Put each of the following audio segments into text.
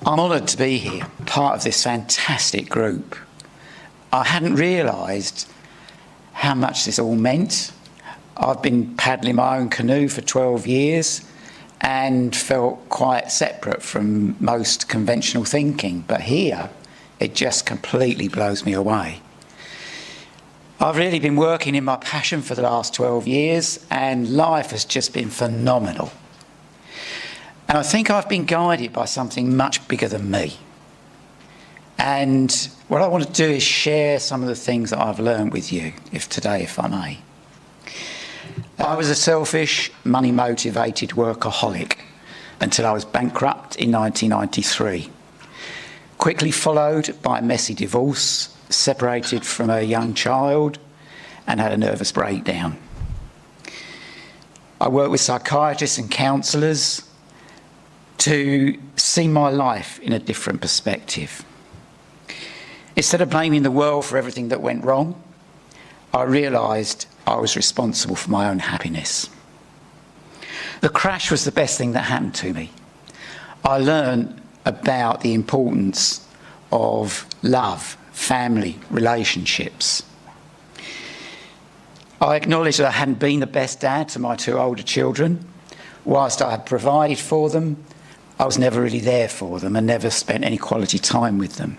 I'm honoured to be here, part of this fantastic group. I hadn't realised how much this all meant. I've been paddling my own canoe for 12 years and felt quite separate from most conventional thinking, but here it just completely blows me away. I've really been working in my passion for the last 12 years and life has just been phenomenal. And I think I've been guided by something much bigger than me. And what I want to do is share some of the things that I've learned with you today, if I may. I was a selfish, money-motivated workaholic until I was bankrupt in 1993. Quickly followed by a messy divorce, separated from a young child, and had a nervous breakdown. I worked with psychiatrists and counsellors to see my life in a different perspective. Instead of blaming the world for everything that went wrong, I realised I was responsible for my own happiness. The crash was the best thing that happened to me. I learned about the importance of love, family, relationships. I acknowledged that I hadn't been the best dad to my two older children. Whilst I had provided for them, I was never really there for them and never spent any quality time with them.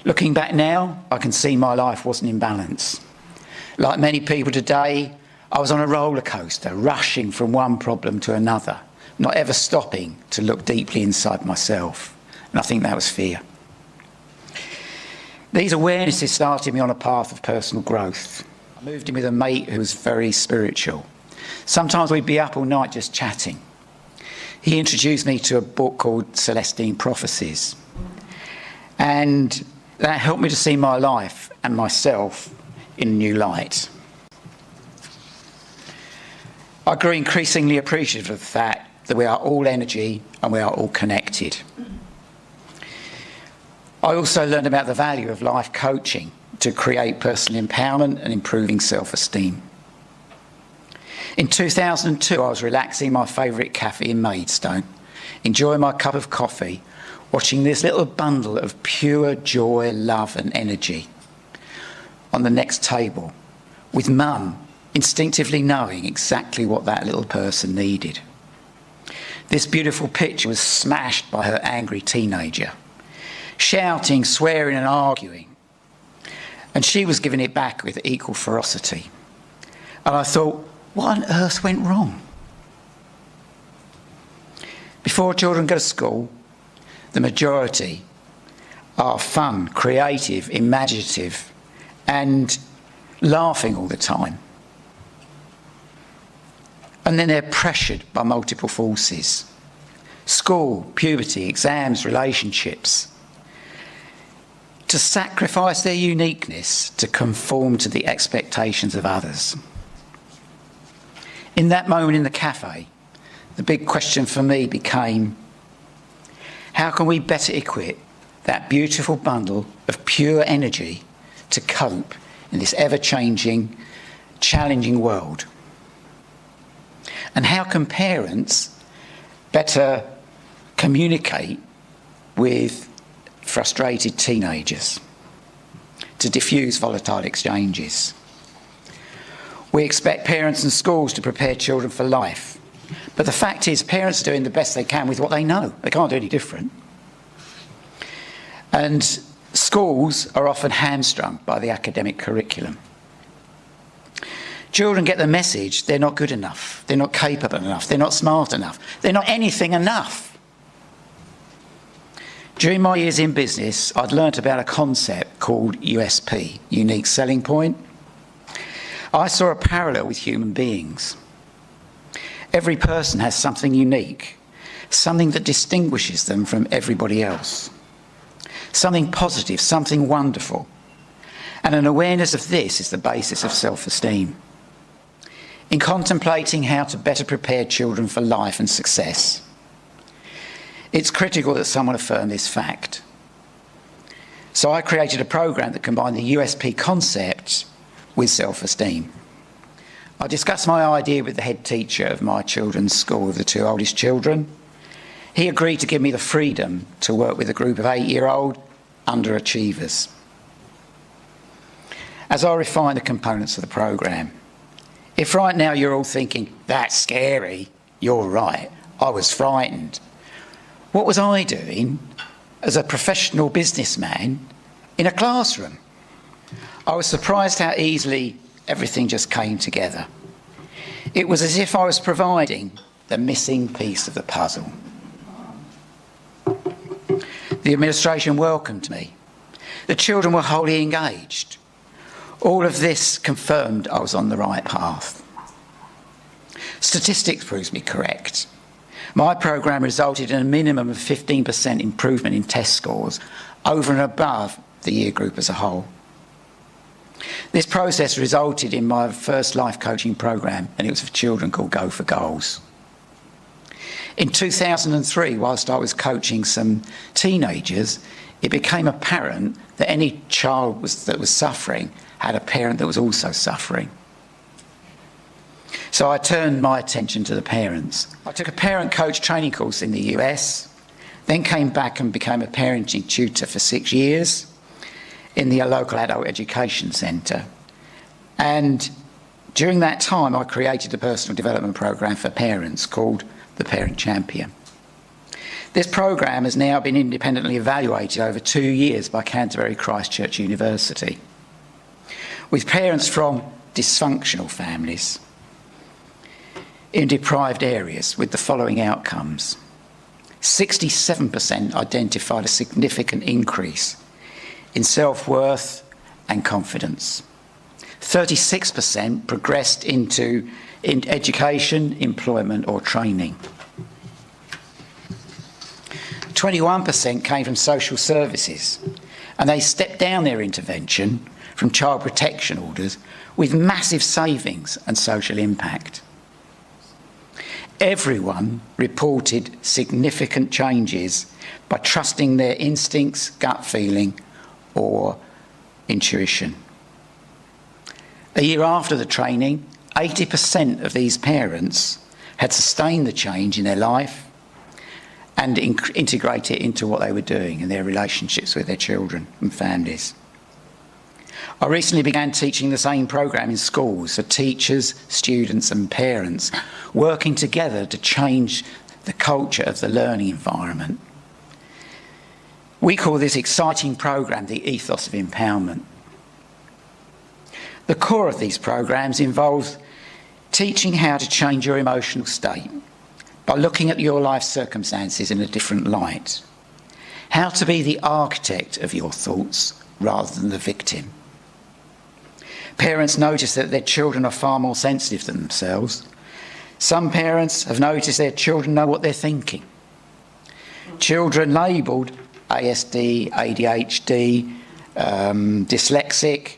Looking back now, I can see my life wasn't in balance. Like many people today, I was on a roller coaster, rushing from one problem to another, not ever stopping to look deeply inside myself. And I think that was fear. These awarenesses started me on a path of personal growth. I moved in with a mate who was very spiritual. Sometimes we'd be up all night just chatting. He introduced me to a book called Celestine Prophecies. And that helped me to see my life and myself in a new light. I grew increasingly appreciative of the fact that we are all energy and we are all connected. I also learned about the value of life coaching to create personal empowerment and improving self-esteem. In 2002, I was relaxing in my favourite cafe in Maidstone, enjoying my cup of coffee, watching this little bundle of pure joy, love and energy on the next table, with Mum instinctively knowing exactly what that little person needed. This beautiful picture was smashed by her angry teenager, shouting, swearing and arguing, and she was giving it back with equal ferocity. And I thought, what on earth went wrong? Before children go to school, the majority are fun, creative, imaginative, and laughing all the time. And then they're pressured by multiple forces. School, puberty, exams, relationships. To sacrifice their uniqueness to conform to the expectations of others. In that moment in the cafe, the big question for me became, how can we better equip that beautiful bundle of pure energy to cope in this ever-changing, challenging world? And how can parents better communicate with frustrated teenagers to diffuse volatile exchanges? We expect parents and schools to prepare children for life. But the fact is, parents are doing the best they can with what they know. They can't do any different. And schools are often hamstrung by the academic curriculum. Children get the message they're not good enough, they're not capable enough, they're not smart enough, they're not anything enough. During my years in business, I'd learnt about a concept called USP, unique selling point. I saw a parallel with human beings. Every person has something unique, something that distinguishes them from everybody else. Something positive, something wonderful. And an awareness of this is the basis of self-esteem. In contemplating how to better prepare children for life and success, it's critical that someone affirm this fact. So I created a program that combined the USP concept with self-esteem. I discussed my idea with the head teacher of my children's school of the two oldest children. he agreed to give me the freedom to work with a group of 8-year-old underachievers. As I refine the components of the programme, if right now you're all thinking, that's scary, you're right, I was frightened. What was I doing as a professional businessman in a classroom? I was surprised how easily everything just came together. It was as if I was providing the missing piece of the puzzle. The administration welcomed me. The children were wholly engaged. All of this confirmed I was on the right path. Statistics proves me correct. My programme resulted in a minimum of 15% improvement in test scores over and above the year group as a whole. This process resulted in my first life coaching programme, and it was for children, called Go for Goals. In 2003, whilst I was coaching some teenagers, it became apparent that any child that was suffering had a parent that was also suffering. So I turned my attention to the parents. I took a parent coach training course in the US, then came back and became a parenting tutor for 6 years in the local adult education centre. And during that time, I created a personal development programme for parents called the Parent Champion. This programme has now been independently evaluated over 2 years by Canterbury Christchurch University, with parents from dysfunctional families in deprived areas with the following outcomes. 67% identified a significant increase in self-worth and confidence. 36% progressed into education, employment or training. 21% came from social services, and they stepped down their intervention from child protection orders with massive savings and social impact. Everyone reported significant changes by trusting their instincts, gut feeling or intuition. A year after the training, 80% of these parents had sustained the change in their life and integrate it into what they were doing in their relationships with their children and families. I recently began teaching the same programme in schools for teachers, students and parents, working together to change the culture of the learning environment. We call this exciting programme the ethos of empowerment. The core of these programmes involves teaching how to change your emotional state by looking at your life circumstances in a different light. How to be the architect of your thoughts rather than the victim. Parents notice that their children are far more sensitive than themselves. Some parents have noticed their children know what they're thinking. Children labelled ASD, ADHD, dyslexic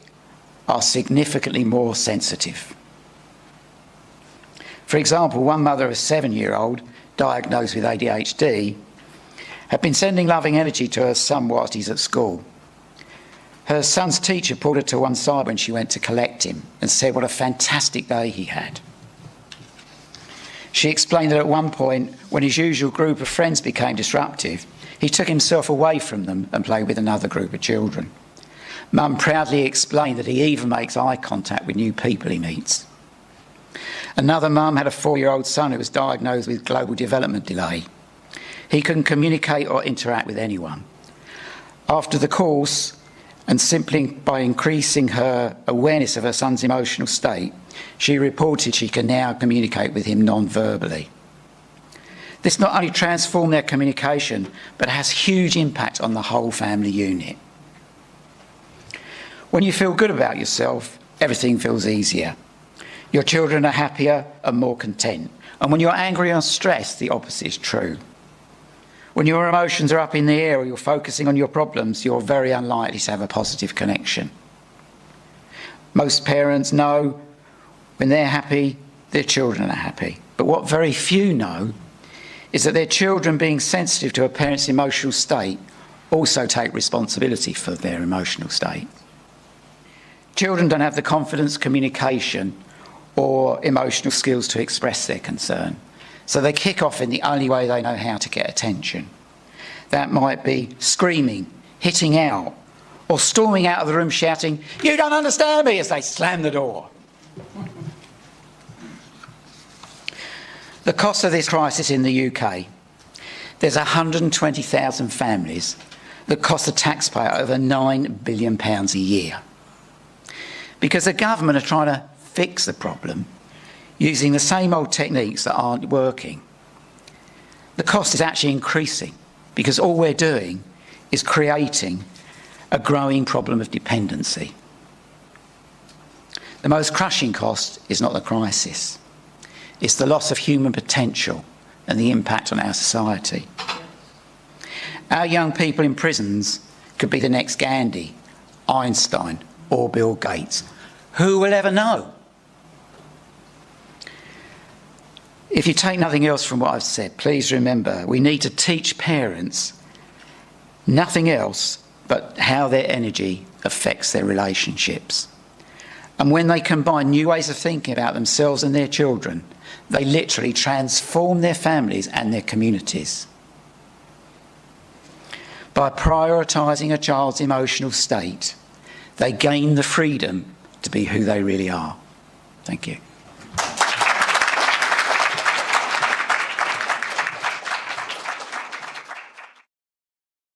are significantly more sensitive. For example, one mother of a 7-year-old diagnosed with ADHD had been sending loving energy to her son whilst he's at school. Her son's teacher pulled her to one side when she went to collect him and said what a fantastic day he had. She explained that at one point, when his usual group of friends became disruptive, he took himself away from them and played with another group of children. Mum proudly explained that he even makes eye contact with new people he meets. Another mum had a 4-year-old son who was diagnosed with global development delay. He couldn't communicate or interact with anyone. After the course, and simply by increasing her awareness of her son's emotional state, she reported she can now communicate with him non-verbally. This not only transformed their communication, but has huge impact on the whole family unit. When you feel good about yourself, everything feels easier. Your children are happier and more content. And when you're angry or stressed, the opposite is true. When your emotions are up in the air or you're focusing on your problems, you're very unlikely to have a positive connection. Most parents know when they're happy, their children are happy. But what very few know is that their children, being sensitive to a parent's emotional state, also take responsibility for their emotional state. Children don't have the confidence, communication or emotional skills to express their concern. So they kick off in the only way they know how to get attention. That might be screaming, hitting out, or storming out of the room shouting, "You don't understand me," as they slam the door. The cost of this crisis in the UK, there's 120,000 families that cost the taxpayer over £9 billion a year. Because the government are trying to fix the problem using the same old techniques that aren't working. The cost is actually increasing because all we're doing is creating a growing problem of dependency. The most crushing cost is not the crisis. It's the loss of human potential and the impact on our society. Our young people in prisons could be the next Gandhi, Einstein, or Bill Gates. Who will ever know? If you take nothing else from what I've said, please remember we need to teach parents nothing else but how their energy affects their relationships. And when they combine new ways of thinking about themselves and their children, they literally transform their families and their communities. By prioritising a child's emotional state, they gain the freedom to be who they really are. Thank you.